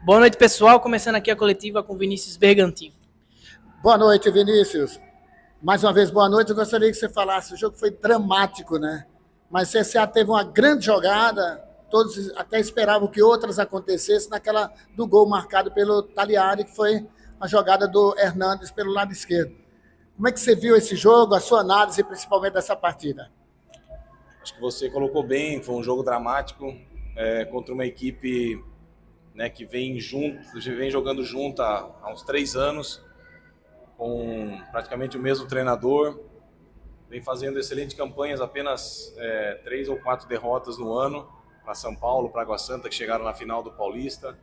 Boa noite, pessoal. Começando aqui a coletiva com Vinícius Bergantin. Boa noite, Vinícius. Mais uma vez, boa noite. Eu gostaria que você falasse, o jogo foi dramático, né? Mas o CSA teve uma grande jogada, todos até esperavam que outras acontecessem, naquela do gol marcado pelo Taliari, que foi a jogada do Hernandes pelo lado esquerdo. Como é que você viu esse jogo, a sua análise principalmente dessa partida? Acho que você colocou bem, foi um jogo dramático contra uma equipe, né, que vem jogando junto há uns 3 anos, com praticamente o mesmo treinador, vem fazendo excelentes campanhas, apenas 3 ou 4 derrotas no ano, para São Paulo, para Água Santa, que chegaram na final do Paulista.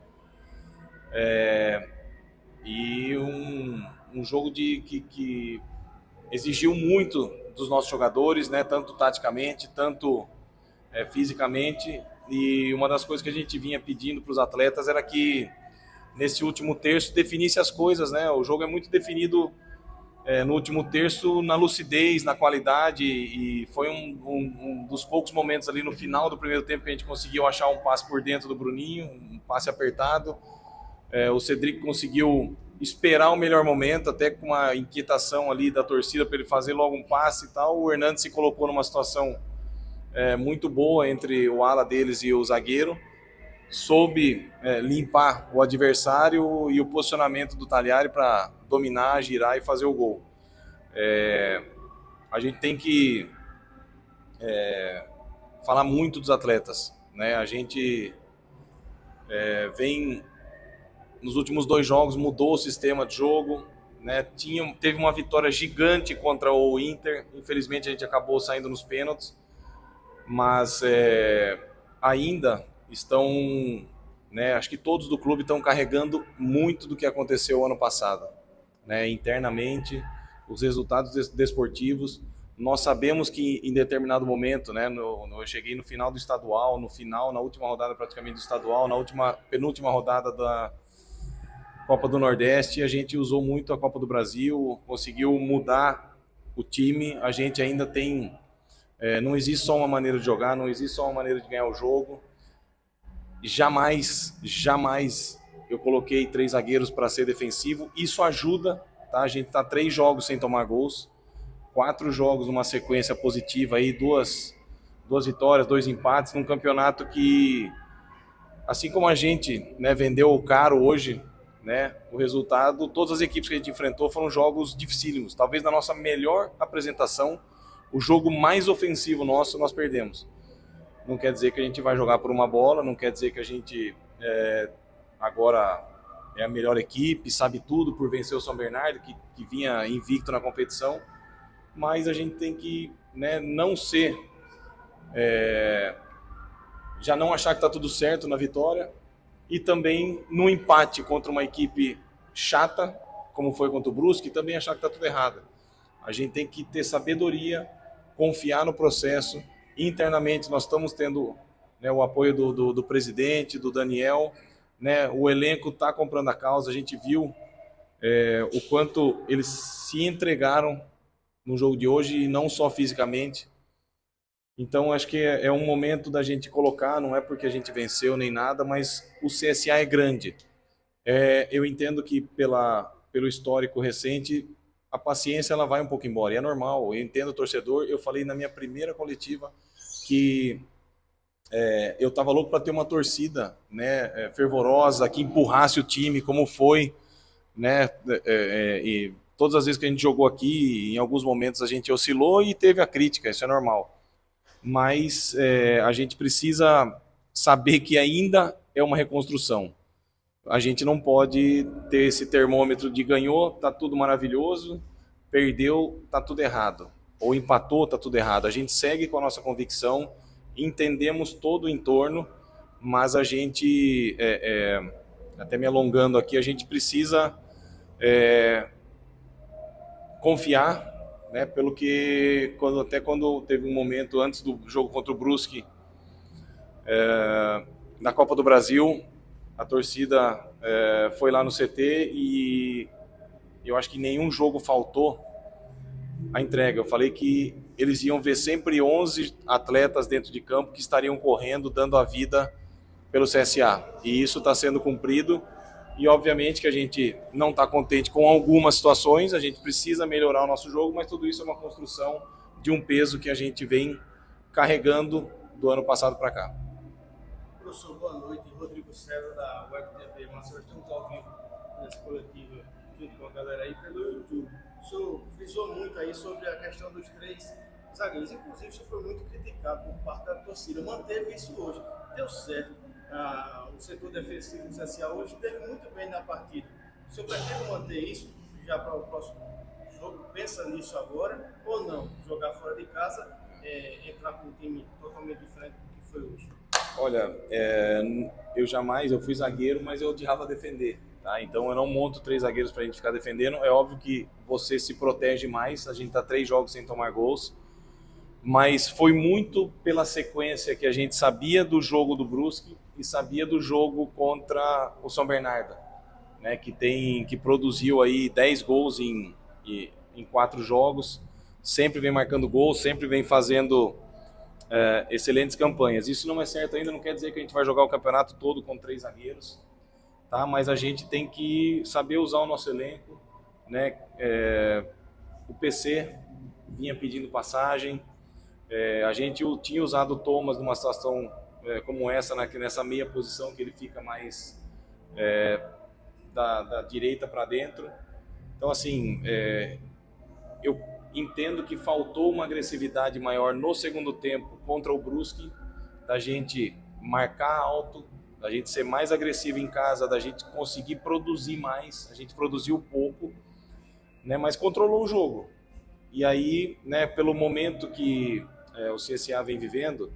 E um jogo que exigiu muito dos nossos jogadores, né, tanto taticamente, tanto fisicamente. E uma das coisas que a gente vinha pedindo para os atletas era que nesse último terço definisse as coisas, né? O jogo é muito definido no último terço, na lucidez, na qualidade, e foi um dos poucos momentos ali no final do primeiro tempo que a gente conseguiu achar um passe por dentro do Bruninho, um passe apertado. O Cedric conseguiu esperar o melhor momento, até com uma inquietação ali da torcida para ele fazer logo um passe e tal. O Hernandes se colocou numa situação muito boa entre o ala deles e o zagueiro, soube limpar o adversário e o posicionamento do Taliari para dominar, girar e fazer o gol. A gente tem que falar muito dos atletas, né? A gente vem nos últimos 2 jogos, mudou o sistema de jogo, né? Teve uma vitória gigante contra o Inter, infelizmente a gente acabou saindo nos pênaltis, mas ainda estão, né, acho que todos do clube estão carregando muito do que aconteceu ano passado, né, internamente, os resultados desportivos. Nós sabemos que em determinado momento, né, eu cheguei no final do estadual, na última rodada praticamente do estadual, penúltima rodada da Copa do Nordeste, a gente usou muito a Copa do Brasil, conseguiu mudar o time. A gente ainda tem, não existe só uma maneira de jogar, não existe só uma maneira de ganhar o jogo. Jamais eu coloquei 3 zagueiros para ser defensivo. Isso ajuda, tá? A gente está 3 jogos sem tomar gols, 4 jogos numa sequência positiva aí, 2 vitórias, 2 empates, num campeonato que, assim como a gente, né, vendeu caro hoje, né, o resultado, todas as equipes que a gente enfrentou foram jogos dificílimos. Talvez na nossa melhor apresentação, o jogo mais ofensivo nosso, nós perdemos. Não quer dizer que a gente vai jogar por uma bola, não quer dizer que a gente agora é a melhor equipe, sabe tudo por vencer o São Bernardo, que vinha invicto na competição, mas a gente tem que, né, não ser, já não achar que está tudo certo na vitória, e também no empate contra uma equipe chata, como foi contra o Brusque, também achar que está tudo errado. A gente tem que ter sabedoria, confiar no processo. Internamente nós estamos tendo, né, o apoio do presidente, do Daniel, né, o elenco está comprando a causa. A gente viu o quanto eles se entregaram no jogo de hoje, e não só fisicamente. Então acho que é um momento da gente colocar, não é porque a gente venceu nem nada, mas o CSA é grande. Eu entendo que pelo histórico recente, a paciência ela vai um pouco embora, e é normal. Eu entendo o torcedor. Eu falei na minha primeira coletiva que eu estava louco para ter uma torcida, né, fervorosa, que empurrasse o time, como foi, né, e todas as vezes que a gente jogou aqui, em alguns momentos a gente oscilou e teve a crítica, isso é normal. Mas a gente precisa saber que ainda é uma reconstrução. A gente não pode ter esse termômetro de ganhou, tá tudo maravilhoso, perdeu, tá tudo errado, ou empatou, tá tudo errado. A gente segue com a nossa convicção, entendemos todo o entorno, mas a gente, até me alongando aqui, a gente precisa confiar, né, pelo que quando teve um momento antes do jogo contra o Brusque, na Copa do Brasil, a torcida foi lá no CT e eu acho que nenhum jogo faltou a entrega. Eu falei que eles iam ver sempre 11 atletas dentro de campo que estariam correndo, dando a vida pelo CSA. E isso está sendo cumprido. E obviamente que a gente não está contente com algumas situações, a gente precisa melhorar o nosso jogo, mas tudo isso é uma construção de um peso que a gente vem carregando do ano passado para cá. Professor, boa noite. Rodrigo César, da Web TV. Nós estamos ao vivo nessa coletiva junto com a galera aí pelo YouTube. O senhor frisou muito aí sobre a questão dos 3 zagueiros. Inclusive, isso foi muito criticado por parte da torcida. Manteve isso hoje. Deu certo. O setor defensivo do CSA hoje esteve muito bem na partida. O senhor pretende manter isso já para o próximo jogo? Pensa nisso agora ou não? Jogar fora de casa, entrar com um time totalmente diferente do que foi hoje? Olha, eu fui zagueiro, mas eu odiava defender, tá? Então eu não monto 3 zagueiros pra gente ficar defendendo. É óbvio que você se protege mais, a gente tá 3 jogos sem tomar gols, mas foi muito pela sequência que a gente sabia do jogo do Brusque e sabia do jogo contra o São Bernardo, né? Que produziu aí 10 gols em 4 jogos, sempre vem marcando gols, sempre vem fazendo excelentes campanhas. Isso não é certo ainda, não quer dizer que a gente vai jogar o campeonato todo com 3 zagueiros, tá? Mas a gente tem que saber usar o nosso elenco, né? O PC vinha pedindo passagem, a gente tinha usado o Thomas numa situação como essa, nessa meia posição que ele fica mais da direita para dentro. Então assim, eu entendo que faltou uma agressividade maior no segundo tempo contra o Brusque, da gente marcar alto, da gente ser mais agressivo em casa, da gente conseguir produzir mais. A gente produziu pouco, né, mas controlou o jogo. E aí, né, pelo momento que o CSA vem vivendo,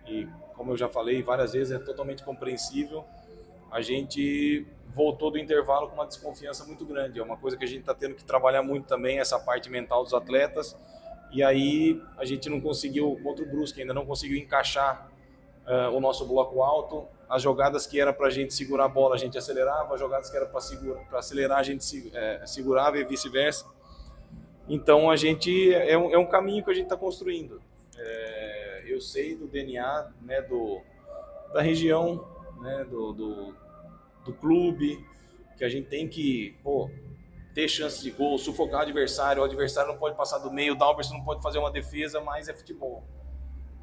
e como eu já falei várias vezes, é totalmente compreensível, a gente voltou do intervalo com uma desconfiança muito grande. É uma coisa que a gente está tendo que trabalhar muito também, essa parte mental dos atletas. E aí a gente não conseguiu, contra o Brusque, ainda não conseguiu encaixar o nosso bloco alto. As jogadas que era para a gente segurar a bola, a gente acelerava. As jogadas que era para acelerar, a gente segurava e vice-versa. Então a gente é um caminho que a gente está construindo. Eu sei do DNA, né, da região, né, do clube, que a gente tem que ter chance de gol, sufocar o adversário não pode passar do meio, o Dalberson não pode fazer uma defesa, mas é futebol,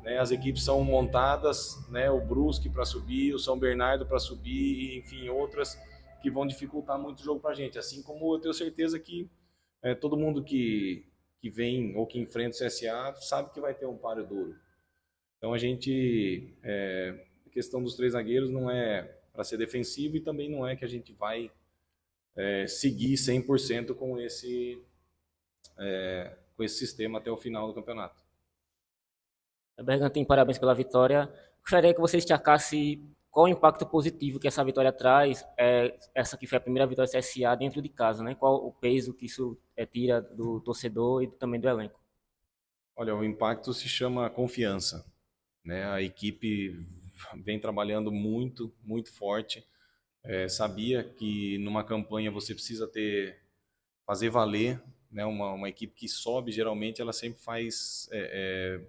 né? As equipes são montadas, né, o Brusque para subir, o São Bernardo para subir, e, enfim, outras que vão dificultar muito o jogo para a gente, assim como eu tenho certeza que todo mundo que vem ou que enfrenta o CSA sabe que vai ter um páreo duro. Então a gente, a questão dos 3 zagueiros não é para ser defensivo e também não é que a gente vai seguir 100% com esse sistema até o final do campeonato. Bergantin, parabéns pela vitória. Gostaria que você destacasse qual o impacto positivo que essa vitória traz, essa que foi a primeira vitória do CSA dentro de casa, né? Qual o peso que isso tira do torcedor e também do elenco? Olha, o impacto se chama confiança, né? A equipe vem trabalhando muito, muito forte. Sabia que numa campanha você precisa fazer valer, né? Uma equipe que sobe, geralmente, ela sempre faz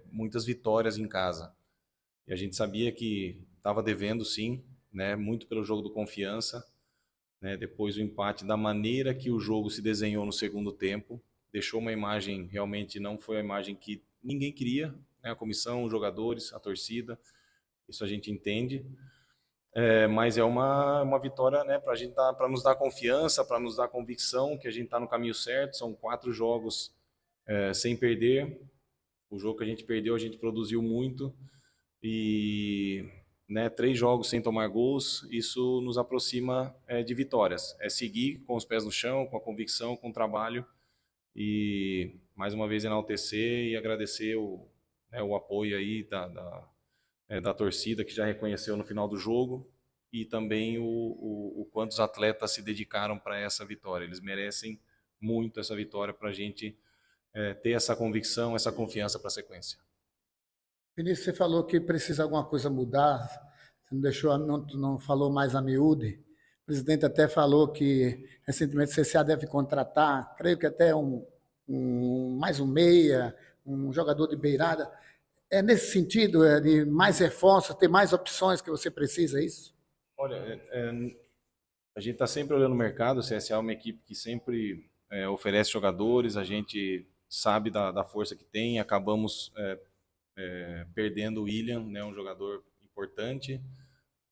muitas vitórias em casa. E a gente sabia que estava devendo, sim, né? Muito pelo jogo do confiança, né? Depois o empate, da maneira que o jogo se desenhou no segundo tempo, deixou uma imagem, realmente não foi a imagem que ninguém queria, né? A comissão, os jogadores, a torcida, isso a gente entende. Mas é uma vitória, né, para nos dar confiança, para nos dar convicção que a gente está no caminho certo. São 4 jogos sem perder. O jogo que a gente perdeu, a gente produziu muito. E, né, 3 jogos sem tomar gols, isso nos aproxima de vitórias. É seguir com os pés no chão, com a convicção, com o trabalho. E, mais uma vez, enaltecer e agradecer o apoio aí da torcida, que já reconheceu no final do jogo, e também o quanto os atletas se dedicaram para essa vitória. Eles merecem muito essa vitória para a gente ter essa convicção, essa confiança para a sequência. Vinícius, você falou que precisa alguma coisa mudar, você não falou mais a miúde. O presidente até falou que recentemente o CSA deve contratar, creio que até mais um meia, um jogador de beirada. É nesse sentido, de mais reforços, ter mais opções que você precisa, é isso? Olha, a gente está sempre olhando o mercado, o CSA é uma equipe que sempre oferece jogadores, a gente sabe da força que tem, acabamos perdendo o William, né, um jogador importante,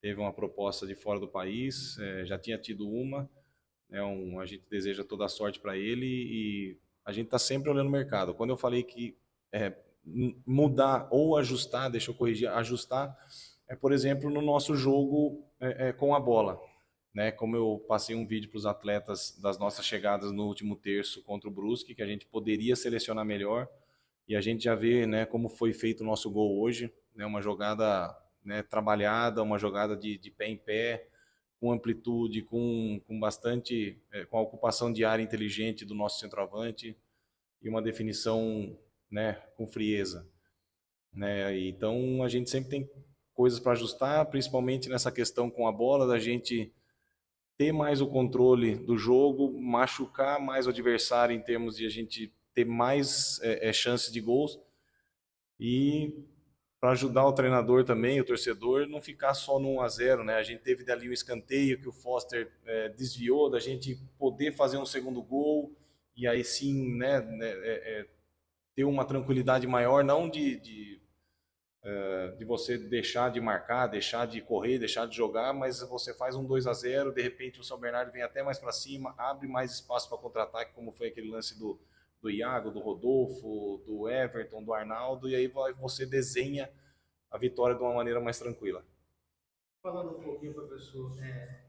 teve uma proposta de fora do país, já tinha tido uma, né, a gente deseja toda a sorte para ele e a gente está sempre olhando o mercado. Quando eu falei que mudar ou ajustar, deixa eu corrigir, ajustar, por exemplo, no nosso jogo com a bola. Né, como eu passei um vídeo para os atletas das nossas chegadas no último terço contra o Brusque, que a gente poderia selecionar melhor, e a gente já vê, né, como foi feito o nosso gol hoje, né, uma jogada, né, trabalhada, uma jogada de pé em pé, com amplitude, com bastante, com a ocupação de área inteligente do nosso centroavante e uma definição, né, com frieza. Né, então a gente sempre tem coisas para ajustar, principalmente nessa questão com a bola, da gente ter mais o controle do jogo, machucar mais o adversário em termos de a gente ter mais chances de gols e para ajudar o treinador também, o torcedor, não ficar só no 1-0, né? A gente teve dali um escanteio que o Foster desviou, da gente poder fazer um segundo gol e aí sim, né, ter uma tranquilidade maior, não de você deixar de marcar, deixar de correr, deixar de jogar, mas você faz um 2-0, de repente o São Bernardo vem até mais para cima, abre mais espaço para contra-ataque, como foi aquele lance do Iago, do Rodolfo, do Everton, do Arnaldo, e aí você desenha a vitória de uma maneira mais tranquila. Falando um pouquinho, professor,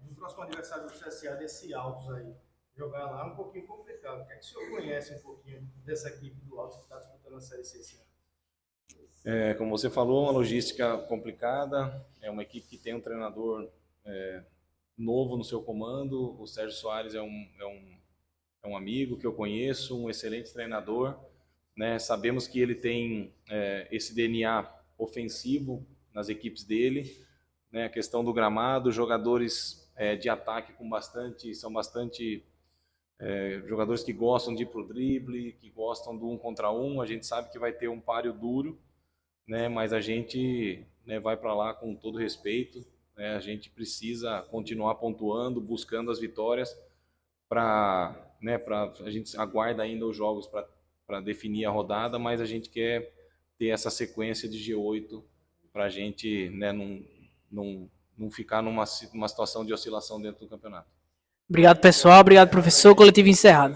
no próximo aniversário do CSA, desse Altos aí, jogar lá é um pouquinho complicado. O que é que o senhor conhece um pouquinho dessa equipe do Altos que está disputando a Série C esse ano? Como você falou, uma logística complicada, é uma equipe que tem um treinador novo no seu comando, o Sérgio Soares é um amigo que eu conheço, um excelente treinador, né? Sabemos que ele tem esse DNA ofensivo nas equipes dele, né? A questão do gramado, jogadores de ataque são bastante jogadores que gostam de ir para o drible, que gostam do 1 contra 1, a gente sabe que vai ter um páreo duro, né, mas a gente, né, vai para lá com todo respeito, né, a gente precisa continuar pontuando, buscando as vitórias, a gente aguarda ainda os jogos para definir a rodada, mas a gente quer ter essa sequência de G8 para a gente, né, não ficar numa situação de oscilação dentro do campeonato. Obrigado, pessoal. Obrigado, professor. Coletivo encerrado.